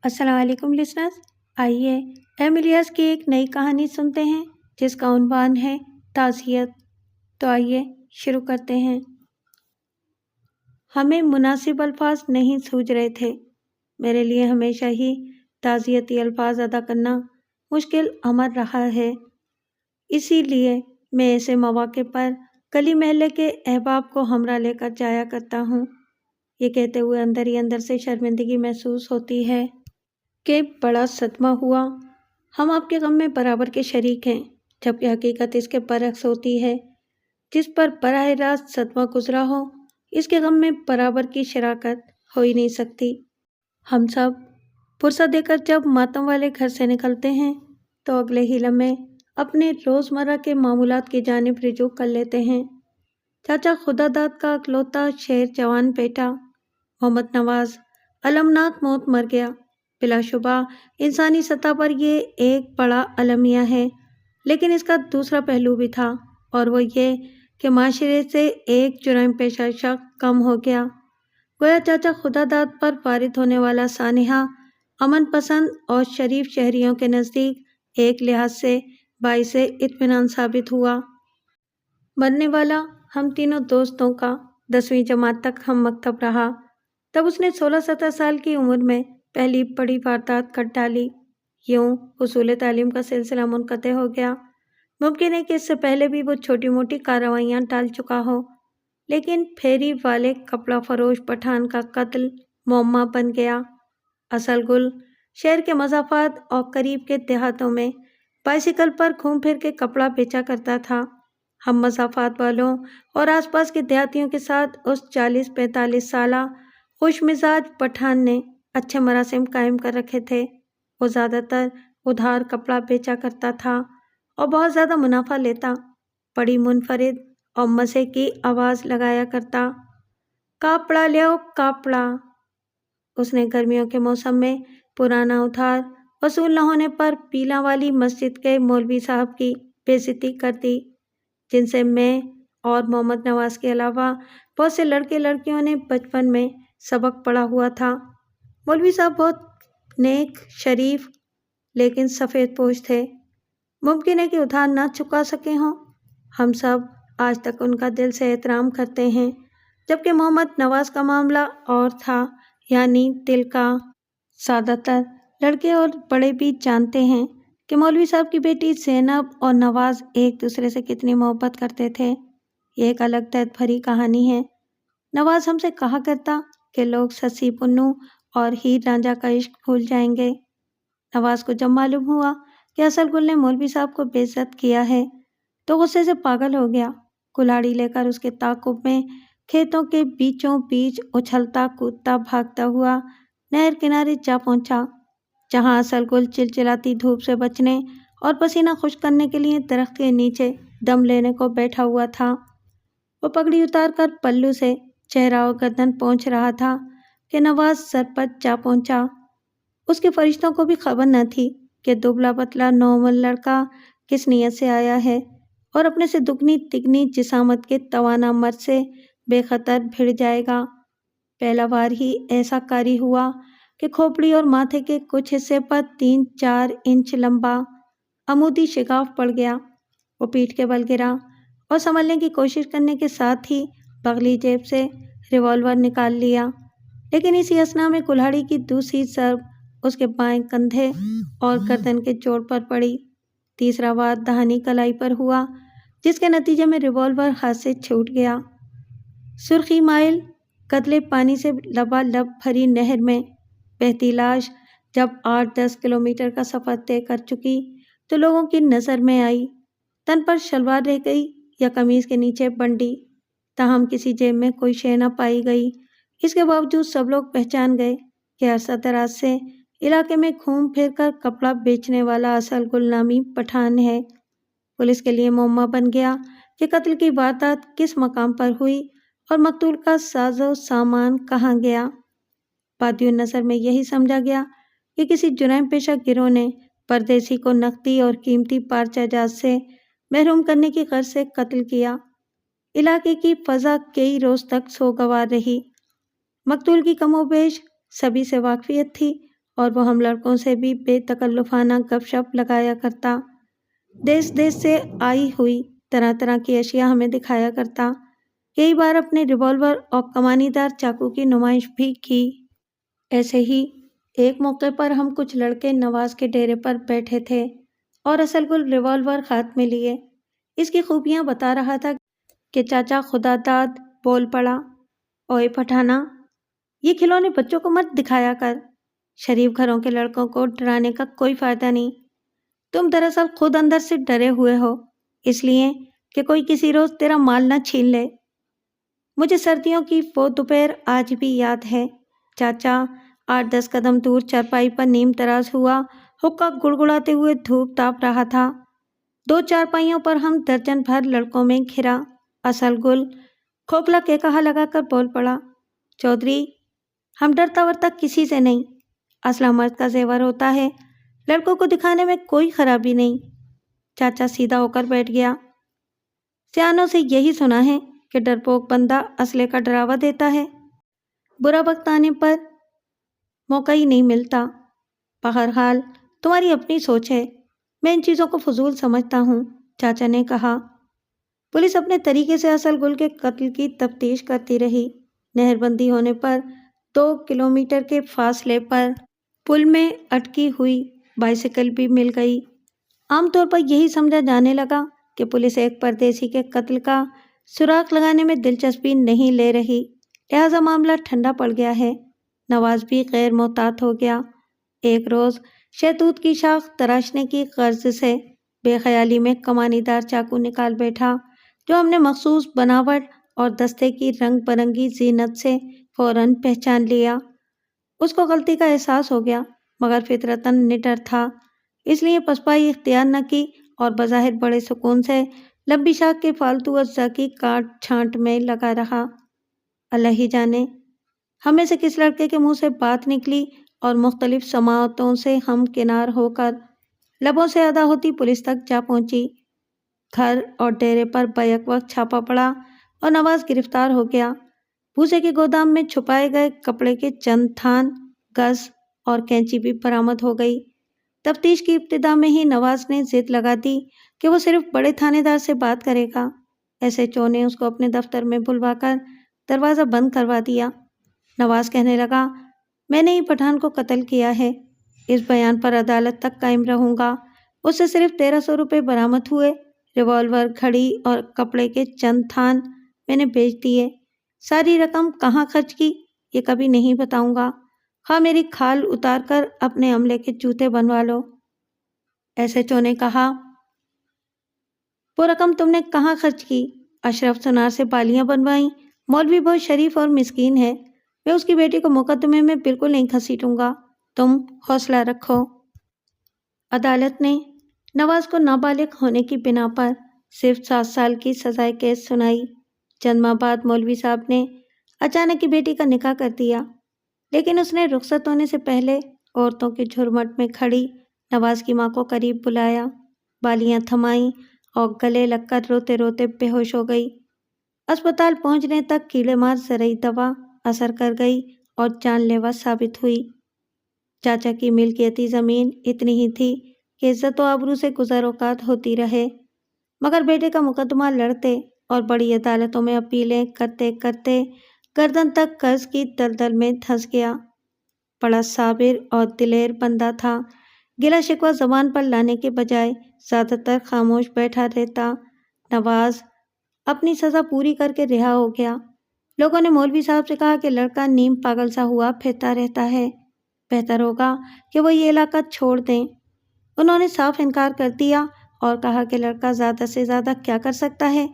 السلام علیکم لسنرز، آئیے ایمیلیاس کی ایک نئی کہانی سنتے ہیں جس کا عنوان ہے تعزیت۔ تو آئیے شروع کرتے ہیں۔ ہمیں مناسب الفاظ نہیں سوجھ رہے تھے۔ میرے لیے ہمیشہ ہی تعزیتی الفاظ ادا کرنا مشکل امر رہا ہے، اسی لیے میں ایسے مواقع پر گلی محلے کے احباب کو ہمراہ لے کر جایا کرتا ہوں۔ یہ کہتے ہوئے اندر ہی اندر سے شرمندگی محسوس ہوتی ہے کہ بڑا صدمہ ہوا، ہم آپ کے غم میں برابر کے شریک ہیں، جبکہ حقیقت اس کے برعکس ہوتی ہے۔ جس پر براہ راست صدمہ گزرا ہو، اس کے غم میں برابر کی شراکت ہو ہی نہیں سکتی۔ ہم سب پرسہ دے کر جب ماتم والے گھر سے نکلتے ہیں تو اگلے ہی لمحے اپنے روزمرہ کے معمولات کی جانب رجوع کر لیتے ہیں۔ چاچا خدا داد کا اکلوتا شہر جوان بیٹا محمد نواز المناک موت مر گیا۔ بلا شبہ انسانی سطح پر یہ ایک بڑا المیہ ہے، لیکن اس کا دوسرا پہلو بھی تھا، اور وہ یہ کہ معاشرے سے ایک جرائم پیشہ شخص کم ہو گیا۔ گویا چاچا خدا داد پر وارد ہونے والا سانحہ امن پسند اور شریف شہریوں کے نزدیک ایک لحاظ سے باعث اطمینان ثابت ہوا۔ مرنے والا ہم تینوں دوستوں کا 10ویں جماعت تک ہم مکتب رہا۔ تب اس نے 16-17 سال کی عمر میں پہلی بڑی واردات کر ڈالی۔ یوں حصول تعلیم کا سلسلہ منقطع ہو گیا۔ ممکن ہے کہ اس سے پہلے بھی وہ چھوٹی موٹی کارروائیاں ٹال چکا ہو، لیکن پھیری والے کپڑا فروش پٹھان کا قتل معمہ بن گیا۔ اصل گل شہر کے مضافات اور قریب کے دیہاتوں میں بائسیکل پر گھوم پھر کے کپڑا بیچا کرتا تھا۔ ہم مضافات والوں اور آس پاس کے دیہاتیوں کے ساتھ اس 40-45 سالہ خوش مزاج پٹھان نے اچھے مراسم قائم کر رکھے تھے۔ وہ زیادہ تر ادھار کپڑا بیچا کرتا تھا اور بہت زیادہ منافع لیتا۔ بڑی منفرد اور مزے کی آواز لگایا کرتا، کاپڑا لیو کاپڑا۔ اس نے گرمیوں کے موسم میں پرانا ادھار وصول نہ ہونے پر پیلاں والی مسجد کے مولوی صاحب کی بے عزتی کر دی، جن سے میں اور محمد نواز کے علاوہ بہت سے لڑکے لڑکیوں نے بچپن میں سبق پڑھا ہوا تھا۔ مولوی صاحب بہت نیک، شریف لیکن سفید پوش تھے۔ ممکن ہے کہ ادھار نہ چکا سکے ہوں۔ ہم سب آج تک ان کا دل سے احترام کرتے ہیں، جبکہ محمد نواز کا معاملہ اور تھا، یعنی دل کا۔ زیادہ تر لڑکے اور بڑے بھی جانتے ہیں کہ مولوی صاحب کی بیٹی زینب اور نواز ایک دوسرے سے کتنی محبت کرتے تھے۔ یہ ایک الگ درد بھری کہانی ہے۔ نواز ہم سے کہا کرتا کہ لوگ سسی پنو اور ہیر رانجھا کا عشق بھول جائیں گے۔ نواز کو جب معلوم ہوا کہ اصل گل نے مولوی صاحب کو بے عزت کیا ہے تو غصے سے پاگل ہو گیا۔ کلاڑی لے کر اس کے تعاقب میں کھیتوں کے بیچوں بیچ اچھلتا کودتا بھاگتا ہوا نہر کنارے جا پہنچا، جہاں اصل گل چلچلاتی دھوپ سے بچنے اور پسینہ خشک کرنے کے لیے درخت کے نیچے دم لینے کو بیٹھا ہوا تھا۔ وہ پگڑی اتار کر پلو سے چہرہ اور گردن پہنچ رہا تھا کہ نواز سرپٹ جا پہنچا۔ اس کے فرشتوں کو بھی خبر نہ تھی کہ دبلا پتلا نومل لڑکا کس نیت سے آیا ہے اور اپنے سے دگنی تگنی جسامت کے توانا مرد سے بے خطر بھڑ جائے گا۔ پہلا وار ہی ایسا کاری ہوا کہ کھوپڑی اور ماتھے کے کچھ حصے پر 3-4 انچ لمبا عمودی شگاف پڑ گیا۔ وہ پیٹھ کے بل گرا اور سنبھلنے کی کوشش کرنے کے ساتھ ہی بغلی جیب سے ریوالور نکال لیا، لیکن اسی اثنا میں کلہاڑی کی دوسری ضرب اس کے بائیں کندھے اور گردن کے جوڑ پر پڑی۔ تیسرا وار دہانی کلائی پر ہوا، جس کے نتیجے میں ریوالور ہاتھ سے چھوٹ گیا۔ سرخی مائل کدلے پانی سے لبالب بھری نہر میں بہتی لاش جب 8-10 کلومیٹر کا سفر طے کر چکی تو لوگوں کی نظر میں آئی۔ تن پر شلوار رہ گئی یا قمیض کے نیچے بنڈی، تاہم کسی جیب میں کوئی شے نہ پائی گئی۔ اس کے باوجود سب لوگ پہچان گئے کہ عرصہ دراز سے علاقے میں گھوم پھر کر کپڑا بیچنے والا اصل گل نامی پٹھان ہے۔ پولیس کے لیے معمہ بن گیا کہ قتل کی واردات کس مقام پر ہوئی اور مقتول کا ساز و سامان کہاں گیا۔ بادی النظر میں یہی سمجھا گیا کہ کسی جرائم پیشہ گروہ نے پردیسی کو نقدی اور قیمتی پارچہ جات سے محروم کرنے کی غرض سے قتل کیا۔ علاقے کی فضا کئی روز تک سوگوار رہی۔ مقتول کی کم و بیش سبھی سے واقفیت تھی اور وہ ہم لڑکوں سے بھی بے تکلفانہ گپ شپ لگایا کرتا۔ دیس دیس سے آئی ہوئی طرح طرح کی اشیاء ہمیں دکھایا کرتا۔ کئی بار اپنے ریوالور اور کمانی دار چاقو کی نمائش بھی کی۔ ایسے ہی ایک موقع پر ہم کچھ لڑکے نواز کے ڈیرے پر بیٹھے تھے اور اصل گل ریوالور ہاتھ میں لیے اس کی خوبیاں بتا رہا تھا کہ چاچا خدا داد بول پڑا، اوئے پٹھانا، یہ کھلونے بچوں کو مت دکھایا کر، شریف گھروں کے لڑکوں کو ڈرانے کا کوئی فائدہ نہیں، تم دراصل خود اندر سے ڈرے ہوئے ہو اس لیے کہ کوئی کسی روز تیرا مال نہ چھین لے۔ مجھے سردیوں کی وہ دوپہر آج بھی یاد ہے۔ چاچا 8-10 قدم دور چارپائی پر نیم تراز ہوا حقہ گڑگڑاتے ہوئے دھوپ تاپ رہا تھا۔ 2 چارپائیوں پر ہم درجن بھر لڑکوں میں گھرا اصل گل کھوکھلا کے کہا لگا کر بول پڑا، چودھری ہم ڈرتا ورتا کسی سے نہیں، اصلہ مرد کا زیور ہوتا ہے، لڑکوں کو دکھانے میں کوئی خرابی نہیں۔ چاچا سیدھا ہو کر بیٹھ گیا۔ سیانوں سے یہی سنا ہے کہ ڈرپوک بندہ اسلحے کا ڈراوا دیتا ہے، برا وقت آنے پر موقع ہی نہیں ملتا۔ بہرحال تمہاری اپنی سوچ ہے، میں ان چیزوں کو فضول سمجھتا ہوں، چاچا نے کہا۔ پولیس اپنے طریقے سے اصل گل کے قتل کی تفتیش کرتی رہی۔ نہر بندی ہونے پر 2 کلومیٹر کے فاصلے پر پل میں اٹکی ہوئی بائیسیکل بھی مل گئی۔ عام طور پر یہی سمجھا جانے لگا کہ پولیس ایک پردیسی کے قتل کا سراغ لگانے میں دلچسپی نہیں لے رہی، لہذا معاملہ ٹھنڈا پڑ گیا ہے۔ نواز بھی غیر محتاط ہو گیا۔ ایک روز شہتوت کی شاخ تراشنے کی غرض سے بے خیالی میں کمانی دار چاقو نکال بیٹھا جو ہم نے مخصوص بناوٹ اور دستے کی رنگ برنگی زینت سے فوراً پہچان لیا۔ اس کو غلطی کا احساس ہو گیا مگر فطرتاً نڈر تھا، اس لیے پسپائی اختیار نہ کی اور بظاہر بڑے سکون سے لمبی شاخ کے فالتو اجزاء کی کاٹ چھانٹ میں لگا رہا۔ اللہ ہی جانے ہم میں سے کس لڑکے کے منہ سے بات نکلی اور مختلف سماعتوں سے ہم کنار ہو کر لبوں سے ادا ہوتی پولیس تک جا پہنچی۔ گھر اور ڈیرے پر بیک وقت چھاپا پڑا اور نواز گرفتار ہو گیا۔ بھوسے کے گودام میں چھپائے گئے کپڑے کے چند تھان، گز اور کینچی بھی برآمد ہو گئی۔ تفتیش کی ابتدا میں ہی نواز نے ضد لگا دی کہ وہ صرف بڑے تھانے دار سے بات کرے گا۔ ایس ایچ او نے اس کو اپنے دفتر میں بلوا کر دروازہ بند کروا دیا۔ نواز کہنے لگا، میں نے ہی پٹھان کو قتل کیا ہے، اس بیان پر عدالت تک قائم رہوں گا۔ اس سے صرف 1300 روپے برآمد ہوئے، ریوالور، گھڑی اور کپڑے کے چند تھان میں نے بیچ دیے۔ ساری رقم کہاں خرچ کی یہ کبھی نہیں بتاؤں گا، خواہ میری کھال اتار کر اپنے عملے کے جوتے بنوا لو۔ ایس ایچ او نے کہا، وہ رقم تم نے کہاں خرچ کی؟ اشرف سنار سے بالیاں بنوائیں؟ مولوی بہت شریف اور مسکین ہے، میں اس کی بیٹی کو مقدمے میں بالکل نہیں گھسیٹوں گا، تم حوصلہ رکھو۔ عدالت نے نواز کو نابالغ ہونے کی بنا پر صرف 7 سال کی سزائے قید سنائی۔ چند ماہ بعد مولوی صاحب نے اچانک کی بیٹی کا نکاح کر دیا، لیکن اس نے رخصت ہونے سے پہلے عورتوں کے جھرمٹ میں کھڑی نواز کی ماں کو قریب بلایا، بالیاں تھمائیں اور گلے لگ کر روتے روتے بے ہوش ہو گئی۔ اسپتال پہنچنے تک کیڑے مار زرعی دوا اثر کر گئی اور جان لیوا ثابت ہوئی۔ چاچا کی ملکیتی زمین اتنی ہی تھی کہ عزت و آبرو سے گزر اوقات ہوتی رہے، مگر بیٹے کا مقدمہ لڑتے اور بڑی عدالتوں میں اپیلیں کرتے کرتے گردن تک قرض کی دلدل میں دھنس گیا۔ بڑا صابر اور دلیر بندہ تھا، گلا شکوہ زبان پر لانے کے بجائے زیادہ تر خاموش بیٹھا رہتا۔ نواز اپنی سزا پوری کر کے رہا ہو گیا۔ لوگوں نے مولوی صاحب سے کہا کہ لڑکا نیم پاگل سا ہوا پھرتا رہتا ہے، بہتر ہوگا کہ وہ یہ علاقہ چھوڑ دیں۔ انہوں نے صاف انکار کر دیا اور کہا کہ لڑکا زیادہ سے زیادہ کیا کر سکتا ہے،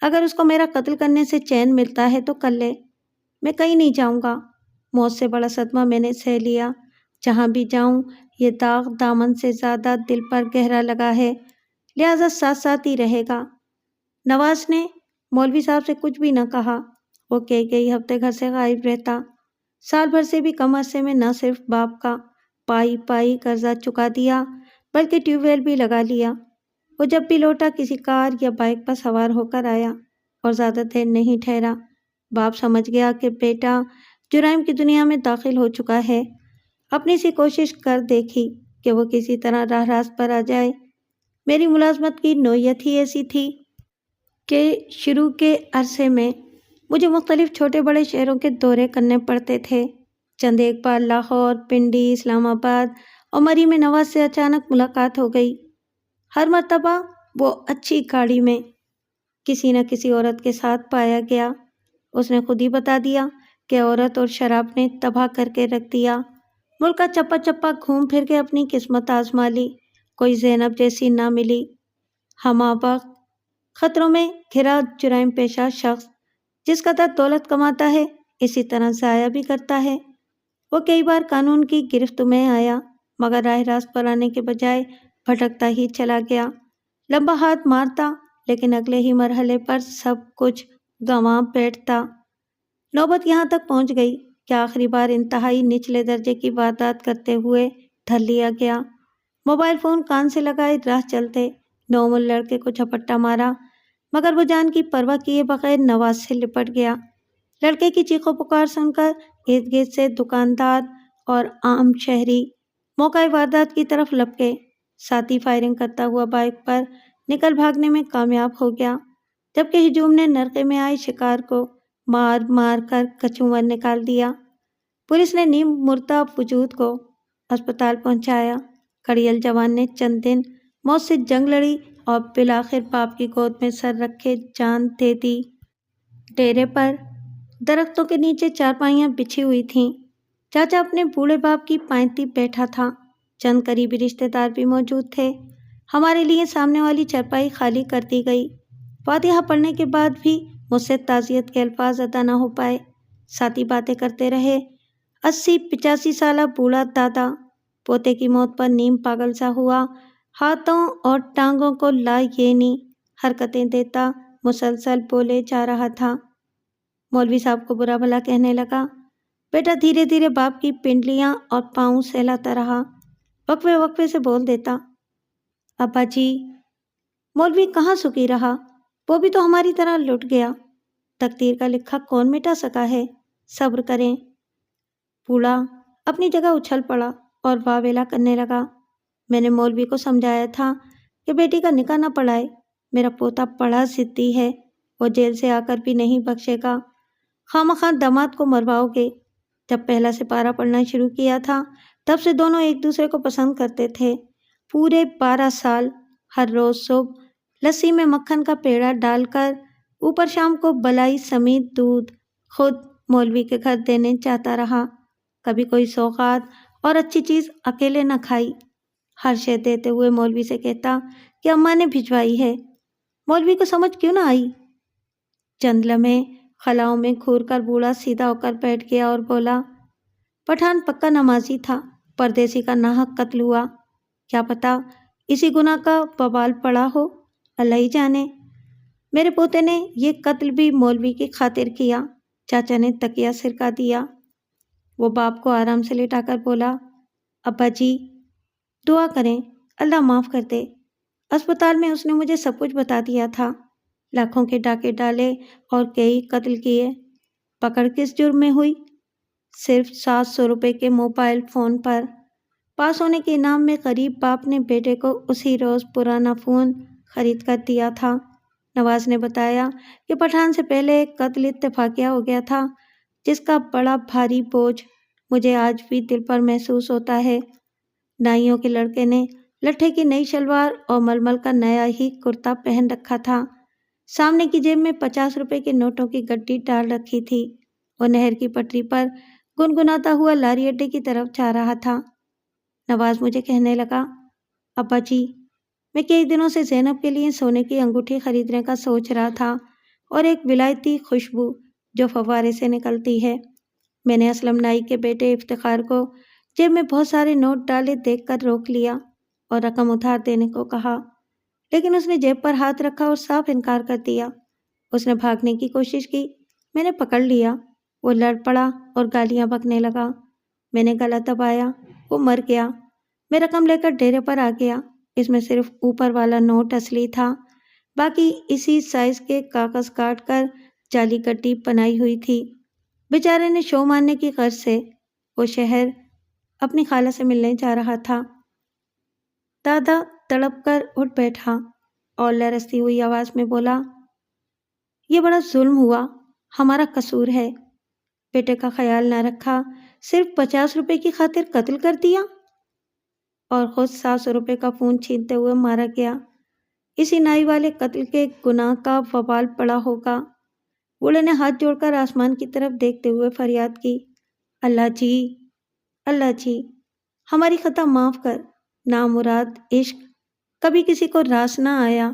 اگر اس کو میرا قتل کرنے سے چین ملتا ہے تو کر لے، میں کہیں نہیں جاؤں گا۔ موت سے بڑا صدمہ میں نے سہ لیا، جہاں بھی جاؤں یہ داغ دامن سے زیادہ دل پر گہرا لگا ہے، لہٰذا ساتھ ساتھ ہی رہے گا۔ نواز نے مولوی صاحب سے کچھ بھی نہ کہا، وہ کئی ہفتے گھر سے غائب رہتا۔ سال بھر سے بھی کم عرصے میں نہ صرف باپ کا پائی قرضہ چکا دیا بلکہ ٹیوب ویل بھی لگا لیا۔ وہ جب بھی لوٹا کسی کار یا بائک پر سوار ہو کر آیا اور زیادہ دیر نہیں ٹھہرا۔ باپ سمجھ گیا کہ بیٹا جرائم کی دنیا میں داخل ہو چکا ہے، اپنی سی کوشش کر دیکھی کہ وہ کسی طرح راہ راست پر آ جائے۔ میری ملازمت کی نوعیت ہی ایسی تھی کہ شروع کے عرصے میں مجھے مختلف چھوٹے بڑے شہروں کے دورے کرنے پڑتے تھے۔ چند ایک بار لاہور، پنڈی، اسلام آباد اور مری میں نواز سے اچانک ملاقات ہو گئی۔ ہر مرتبہ وہ اچھی گاڑی میں کسی نہ کسی عورت کے ساتھ پایا گیا۔ اس نے خود ہی بتا دیا کہ عورت اور شراب نے تباہ کر کے رکھ دیا۔ ملک کا چپا چپا گھوم پھر کے اپنی قسمت آزما لی، کوئی زینب جیسی نہ ملی۔ ہمہ خطروں میں گھرا جرائم پیشہ شخص جس قدر دولت کماتا ہے اسی طرح ضائع بھی کرتا ہے۔ وہ کئی بار قانون کی گرفت میں آیا مگر راہ راست پر آنے کے بجائے بھٹکتا ہی چلا گیا، لمبا ہاتھ مارتا لیکن اگلے ہی مرحلے پر سب کچھ گنوا بیٹھتا۔ نوبت یہاں تک پہنچ گئی کہ آخری بار انتہائی نچلے درجے کی واردات کرتے ہوئے دھر لیا گیا۔ موبائل فون کان سے لگائے راہ چلتے نومول لڑکے کو جھپٹا مارا مگر وہ جان کی پرواہ کیے بغیر نواز سے لپٹ گیا۔ لڑکے کی چیخو پکار سن کر ارد گرد سے دکاندار اور عام شہری موقع واردات کی طرف لپکے۔ ساتھی فائرنگ کرتا ہوا بائک پر نکل بھاگنے میں کامیاب ہو گیا جبکہ ہجوم نے نرقے میں آئے شکار کو مار مار کر کچومر نکال دیا۔ پولیس نے نیم مردہ وجود کو اسپتال پہنچایا۔ کڑیل جوان نے چند دن موت سے جنگ لڑی اور بالآخر باپ کی گود میں سر رکھے جان دے دی۔ ڈیرے پر درختوں کے نیچے چارپائیاں بچھی ہوئی تھیں۔ چاچا اپنے بوڑھے باپ کی پائنتی بیٹھا تھا۔ چند قریبی رشتہ دار بھی موجود تھے۔ ہمارے لیے سامنے والی چارپائی خالی کر دی گئی۔ فاتحہ پڑھنے کے بعد بھی مجھ سے تعزیت کے الفاظ ادا نہ ہو پائے۔ ساتھی باتیں کرتے رہے۔ 80-85 سالہ بوڑھا دادا پوتے کی موت پر نیم پاگل سا ہوا، ہاتھوں اور ٹانگوں کو لا ینی حرکتیں دیتا مسلسل بولے جا رہا تھا۔ مولوی صاحب کو برا بھلا کہنے لگا۔ بیٹا دھیرے دھیرے باپ کی پنڈلیاں اور پاؤں سہلاتا رہا، وقفے وقفے سے بول دیتا، ابا جی۔ مولوی کہاں سکی رہا، وہ بھی تو ہماری طرح لٹ گیا۔ تقدیر کا لکھا کون مٹا سکا ہے، صبر کریں۔ بوڑھا اپنی جگہ اچھل پڑا اور واویلا کرنے لگا۔ میں نے مولوی کو سمجھایا تھا کہ بیٹی کا نکاح نہ پڑھائے، میرا پوتا بڑا ضدی ہے، وہ جیل سے آ کر بھی نہیں بخشے گا، خواہ داماد کو مرواؤ گے۔ جب پہلا سپارہ پڑھنا شروع کیا تھا تب سے دونوں ایک دوسرے کو پسند کرتے تھے۔ پورے 12 سال ہر روز صبح لسی میں مکھن کا پیڑا ڈال کر اوپر شام کو بلائی سمیت دودھ خود مولوی کے گھر دینے جاتا رہا۔ کبھی کوئی سوغات اور اچھی چیز اکیلے نہ کھائی، ہر شے دیتے ہوئے مولوی سے کہتا کہ اماں نے بھجوائی ہے۔ مولوی کو سمجھ کیوں نہ آئی؟ چند لمحے خلاؤں میں گھور کر بوڑھا سیدھا ہو کر بیٹھ گیا اور بولا، پٹھان پکا نمازی تھا، پردیسی کا ناحق قتل ہوا، کیا پتا اسی گناہ کا وبال پڑا ہو، اللہ ہی جانے۔ میرے پوتے نے یہ قتل بھی مولوی کی خاطر کیا۔ چاچا نے تکیہ سرکا دیا۔ وہ باپ کو آرام سے لٹا کر بولا، ابا جی دعا کریں اللہ معاف کر دے۔ اسپتال میں اس نے مجھے سب کچھ بتا دیا تھا، لاکھوں کے ڈاکے ڈالے اور کئی قتل کیے۔ پکڑ کس جرم میں ہوئی؟ صرف 700 روپے کے موبائل فون پر۔ پاس ہونے کے انعام میں غریب باپ نے بیٹے کو اسی روز پرانا فون خرید کر دیا تھا۔ نواز نے بتایا کہ پٹھان سے پہلے ایک قتل اتفاقیہ ہو گیا تھا جس کا بڑا بھاری بوجھ مجھے آج بھی دل پر محسوس ہوتا ہے۔ نائیوں کے لڑکے نے لٹھے کی نئی شلوار اور ململ کا نیا ہی کرتا پہن رکھا تھا، سامنے کی جیب میں 50 روپے کے نوٹوں کی گڈی ڈال رکھی تھی۔ وہ نہر کی پٹری پر گنگناتا ہوا لاری اڈے کی طرف جا رہا تھا۔ نواز مجھے کہنے لگا، ابا جی میں کئی دنوں سے زینب کے لیے سونے کی انگوٹھی خریدنے کا سوچ رہا تھا اور ایک ولایتی خوشبو جو فوارے سے نکلتی ہے۔ میں نے اسلم نائی کے بیٹے افتخار کو جیب میں بہت سارے نوٹ ڈالے دیکھ کر روک لیا اور رقم ادھار دینے کو کہا، لیکن اس نے جیب پر ہاتھ رکھا اور صاف انکار کر دیا۔ اس نے بھاگنے کی کوشش کی، میں نے پکڑ لیا، وہ لڑ پڑا اور گالیاں بکنے لگا۔ میں نے گلا دبایا، وہ مر گیا۔ میں رقم لے کر ڈیرے پر آ گیا، اس میں صرف اوپر والا نوٹ اصلی تھا، باقی اسی سائز کے کاغذ کاٹ کر جعلی گڈی بنائی ہوئی تھی۔ بیچارے نے شو مارنے کی غرض سے وہ شہر اپنی خالہ سے ملنے جا رہا تھا۔ دادا تڑپ کر اٹھ بیٹھا اور لرزتی ہوئی آواز میں بولا، یہ بڑا ظلم ہوا، ہمارا قصور ہے، بیٹے کا خیال نہ رکھا، صرف 50 روپے کی خاطر قتل کر دیا اور خود 700 روپے کا فون چھینتے ہوئے مارا گیا۔ اسی نائی والے قتل کے گناہ کا وبال پڑا ہوگا۔ بوڑھے نے ہاتھ جوڑ کر آسمان کی طرف دیکھتے ہوئے فریاد کی، اللہ جی، اللہ جی، ہماری خطا معاف کر، نامراد عشق، کبھی کسی کو راس نہ آیا۔